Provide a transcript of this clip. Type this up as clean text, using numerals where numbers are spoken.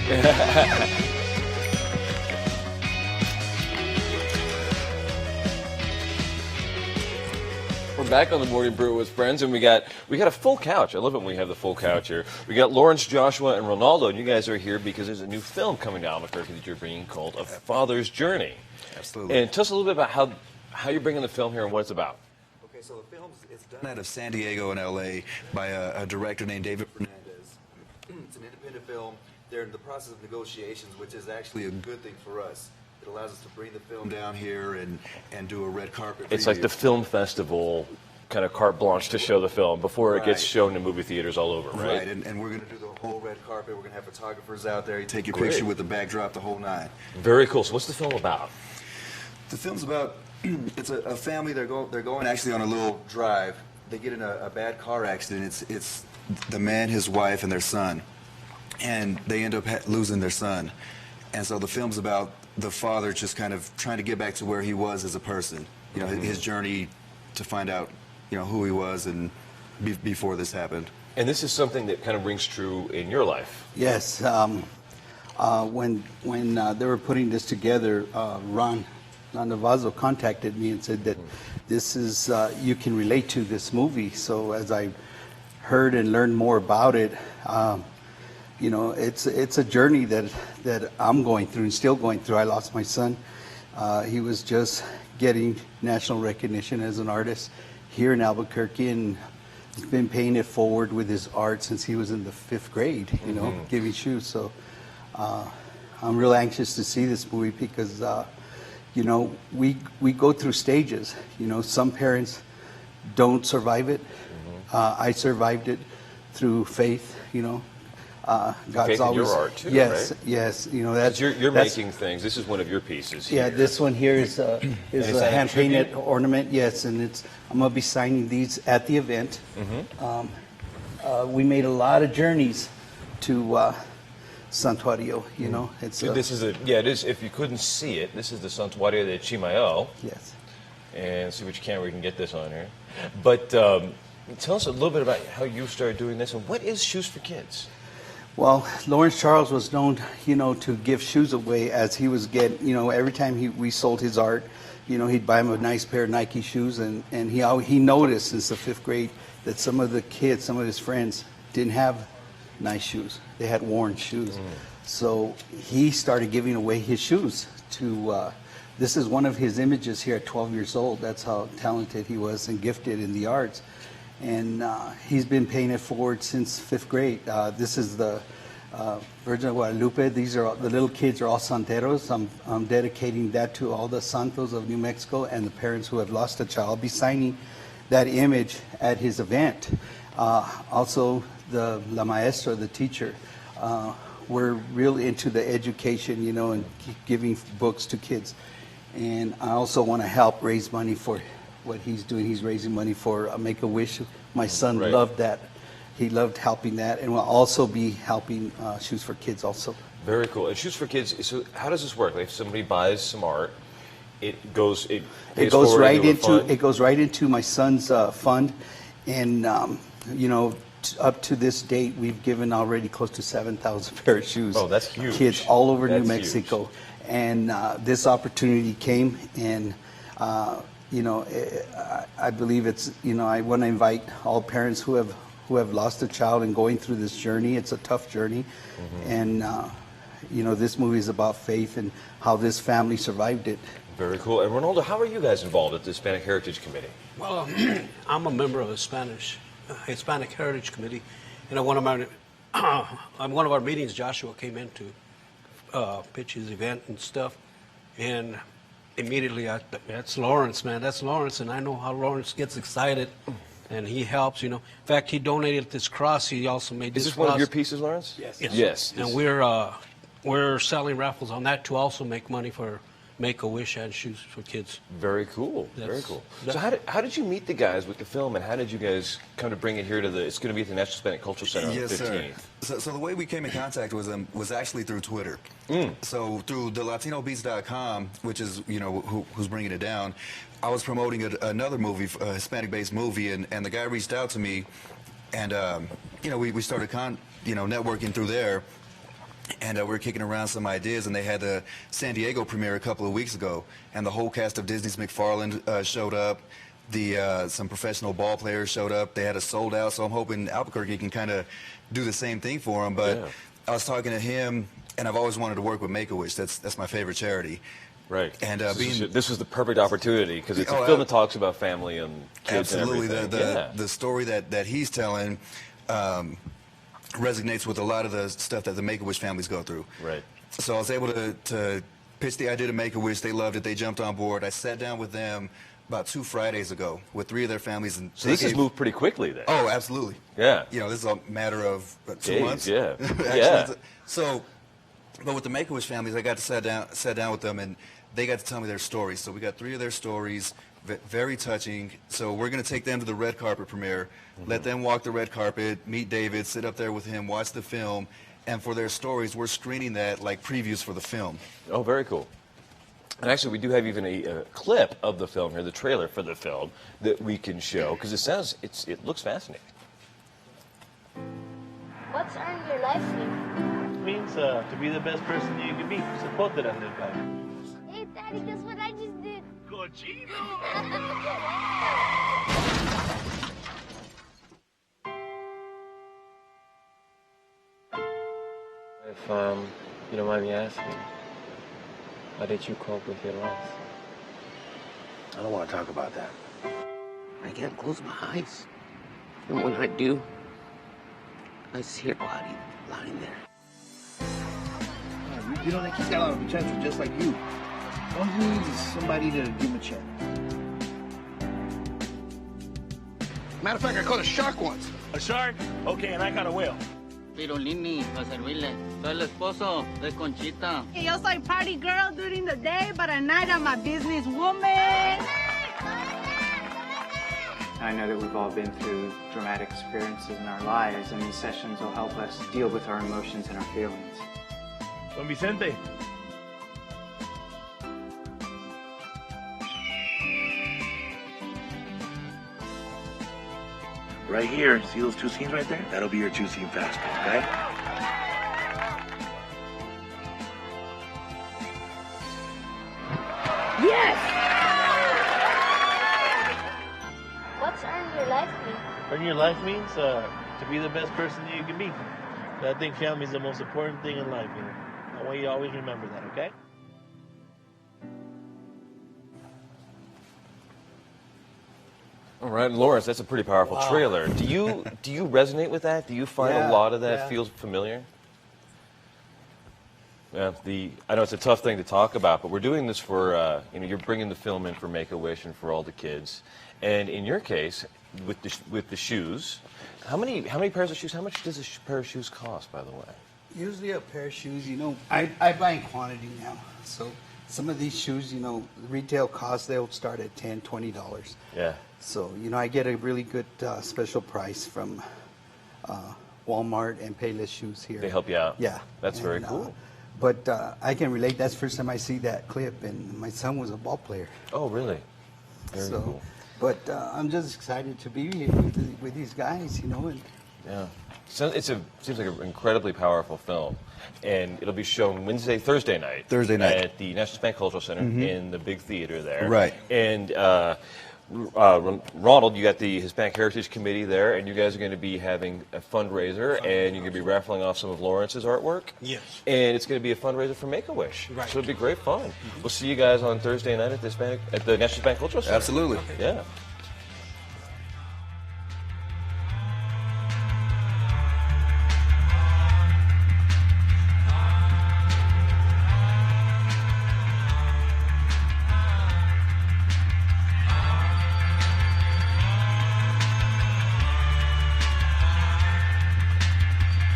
We're back on the Morning Brew with friends, and we got a full couch. I love it when we have the full couch here. We got Lawrence, Joshua, and Ronaldo, and you guys are here because there's a new film coming to Albuquerque that you're bringing called A Father's Journey. Absolutely. And tell us a little bit about how you're bringing the film here and what it's about. Okay, so the film is done out of San Diego and L.A. by a director named David Fernandez. It's an independent film. They're in the process of negotiations, which is actually a good thing for us. It allows us to bring the film down here and do a red carpet. It's like the film festival kind of carte blanche to show the film before it gets shown in movie theaters all over, right? Right, and we're going to do the whole red carpet. We're going to have photographers out there. You take your picture with the backdrop, the whole nine. Very cool. So what's the film about? The film's about, it's a family. They're going actually on a little drive. They get in a bad car accident. It's the man, his wife, and their son, and they end up losing their son. And so the film's about the father just kind of trying to get back to where he was as a person. You know, his journey to find out, you know, who he was and before this happened. And this is something that kind of rings true in your life. Yes. When they were putting this together, Ron Navazo contacted me and said that this is, you can relate to this movie. So as I heard and learned more about it, you know, it's a journey that I'm going through and still going through. I lost my son. He was just getting national recognition as an artist here in Albuquerque, and he's been paying it forward with his art since he was in the 5th grade, you know, giving shoes. So I'm real anxious to see this movie because, you know, we go through stages. You know, some parents don't survive it. I survived it through faith, you know. God's faith always, in your art too, yes, right? Yes. You know, that's you're making things. This is one of your pieces. Yeah, here. this one here is a hand painted ornament. Yes, and I'm gonna be signing these at the event. We made a lot of journeys to Santuario. You know, this is it is. If you couldn't see it, this is the Santuario de Chimayo. Yes. And see which camera we can get this on here. But tell us a little bit about how you started doing this, and what is Shoes for Kids? Well, Lawrence Charles was known, you know, to give shoes away as he was getting, you know, every time we sold his art, you know, he'd buy him a nice pair of Nike shoes, and he noticed since the 5th grade that some of the kids, some of his friends, didn't have nice shoes. They had worn shoes. So he started giving away his shoes to, this is one of his images here at 12 years old. That's how talented he was and gifted in the arts. And he's been paying it forward since 5th grade. This is the Virgin of Guadalupe. These are the little kids are all santeros. I'm dedicating that to all the santos of New Mexico and the parents who have lost a child. I'll be signing that image at his event. Also, the La Maestra, the teacher, we're real into the education, you know, and giving books to kids. And I also want to help raise money for what he's doing. He's raising money for Make-A-Wish. My son loved that. He loved helping that, and we'll also be helping Shoes for Kids also. Very cool. And Shoes for Kids, so how does this work? Like if somebody buys some art, it goes right into my son's fund, and you know, up to this date, we've given already close to 7,000 pair of shoes. Oh, that's huge. Kids all over New Mexico, and this opportunity came, and you know, I believe it's, you know, I want to invite all parents who have lost a child and going through this journey. It's a tough journey, and you know, this movie is about faith and how this family survived it. Very cool. And Ronaldo, how are you guys involved at the Hispanic Heritage Committee? Well, I'm a member of the Hispanic Heritage Committee, and at one of our meetings, Joshua came in to pitch his event and stuff, and immediately that's Lawrence, man. That's Lawrence, and I know how Lawrence gets excited, and he helps. You know, in fact, he donated this cross. He also made this. Is this one of your pieces, Lawrence? Yes. Yes. And we're selling raffles on that to also make money for Make-A-Wish and Shoes for Kids. Very cool. Very cool. So how did you meet the guys with the film, and how did you guys come to bring it here to the? It's going to be at the National Hispanic Cultural Center on the 15th. So the way we came in contact with them was actually through Twitter. So through the LatinoBeats.com, which is, you know, who's bringing it down, I was promoting another movie, a Hispanic-based movie, and the guy reached out to me, and you know, we started networking through there. And we were kicking around some ideas, and they had the San Diego premiere a couple of weeks ago, and the whole cast of Disney's McFarlane showed up. Some professional ball players showed up. They had a sold out, so I'm hoping Albuquerque can kind of do the same thing for them. But I was talking to him, and I've always wanted to work with Make-A-Wish. That's my favorite charity. Right. And this was the perfect opportunity because it's a film that talks about family and kids absolutely. and everything. The story that he's telling resonates with a lot of the stuff that the Make-A-Wish families go through. Right. So I was able to pitch the idea to Make-A-Wish. They loved it. They jumped on board. I sat down with them about 2 Fridays ago with 3 of their families. And so this has moved pretty quickly then. Oh, absolutely. Yeah. You know, this is a matter of 2 Days, months. Yeah. Actually, Yeah. So, but with the Make-A-Wish families, I got to sat down with them, and they got to tell me their stories. So we got 3 of their stories, very touching. So we're going to take them to the red carpet premiere, let them walk the red carpet, meet David, sit up there with him, watch the film, and for their stories, we're screening that like previews for the film. Oh, very cool. And actually, we do have even a clip of the film here, the trailer for the film, that we can show, because it looks fascinating. What's earn your life mean? It means to be the best person you can be. It's a quote that I live by. Hey, Daddy, guess what I just did? If you don't mind me asking, how did you cope with your loss? I don't want to talk about that. I can't close my eyes. And when I do, I see her body lying there. You know, he's got a lot of potential, just like you. All he needs is somebody to give him a check. Matter of fact, I caught a shark once. A shark? Okay, and I got a whale. Pirolini, para servirle. Soy el esposo de Conchita. Yo soy party girl during the day, but at night I'm a business woman. I know that we've all been through dramatic experiences in our lives, and these sessions will help us deal with our emotions and our feelings. Don Vicente. Right here, see those 2 scenes right there? That'll be your 2-scene fast, okay? Yes! What's earn your life mean? Earn your life means to be the best person you can be. I think family is the most important thing in life, you know. I want you to always remember that, okay? All right, Lawrence, that's a pretty powerful trailer. Do you resonate with that? Do you find a lot of that feels familiar? Yeah, I know it's a tough thing to talk about, but we're doing this for you're bringing the film in for Make-A-Wish and for all the kids, and in your case, with the shoes, how many pairs of shoes? How much does a pair of shoes cost, by the way? Usually a pair of shoes, I buy in quantity now. So some of these shoes, retail cost, they'll start at $10, $20. Yeah. So, I get a really good special price from Walmart and Payless Shoes here. They help you out. Yeah. That's very cool. But I can relate. That's the first time I see that clip, and my son was a ball player. Oh, really? Very cool. But I'm just excited to be here with these guys, and yeah. So seems like an incredibly powerful film, and it'll be shown Thursday night at the National Hispanic Cultural Center in the big theater there. Right. And Ronald, you got the Hispanic Heritage Committee there, and you guys are going to be having a fundraiser, and you're going to be raffling off some of Lawrence's artwork. Yes. And it's going to be a fundraiser for Make-A-Wish. Right. So it'll be great fun. We'll see you guys on Thursday night at the National Hispanic Cultural Center. Absolutely. Yeah.